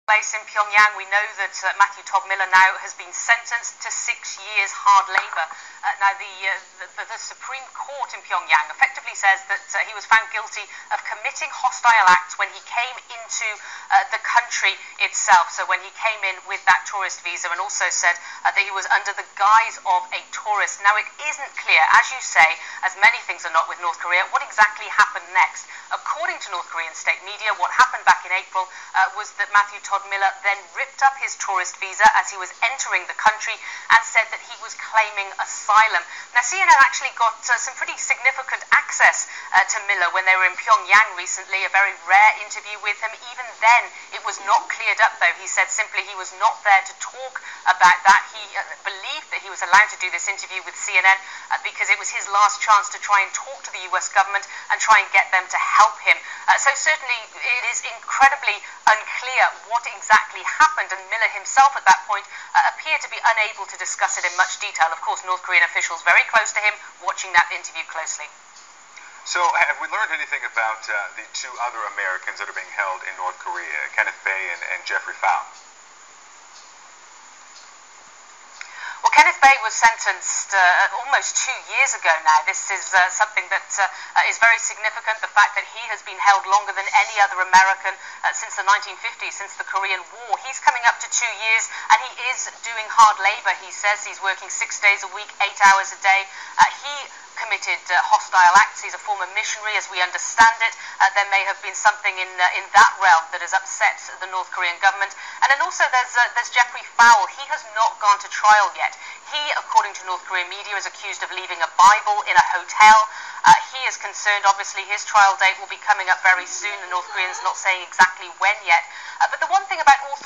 Place in Pyongyang, we know that Matthew Todd Miller now has been sentenced to 6 years hard labour. Now, the Supreme Court in Pyongyang effectively says that he was found guilty of committing hostile acts when he came into the country itself. So when he came in with that tourist visa, and also said that he was under the guise of a tourist. Now, it isn't clear, as you say, as many things are not with North Korea, what exactly happened next. According to North Korean state media, what happened back in April was that Matthew Todd Miller then ripped up his tourist visa as he was entering the country and said that he was claiming asylum. Now, CNN actually got some pretty significant access to Miller when they were in Pyongyang recently, a very rare interview with him. Even then, it was not cleared up, though. He said simply he was not there to talk about that. He believed that he was allowed to do this interview with CNN because it was his last chance to try and talk to the US government and try and get them to help him. So certainly it is incredibly unclear what exactly happened, and Miller himself at that point appeared to be unable to discuss it in much detail. Of course, North Korean officials very close to him watching that interview closely. So have we learned anything about the two other Americans that are being held in North Korea, Kenneth Bae and Jeffrey Fowl? Well, Kenneth Bae was sentenced almost 2 years ago now. This is something that is very significant, the fact that he has been held longer than any other American since the 1950s, since the Korean War. He's coming up to 2 years, and he is doing hard labor. He says he's working 6 days a week, 8 hours a day. He committed hostile acts. He's a former missionary, as we understand it. There may have been something in that realm that has upset the North Korean government. And then also there's Jeffrey Fowl. He has not gone to trial yet. He, according to North Korean media, is accused of leaving a Bible in a hotel. He is concerned, obviously, his trial date will be coming up very soon. The North Koreans not saying exactly when yet. But the one thing about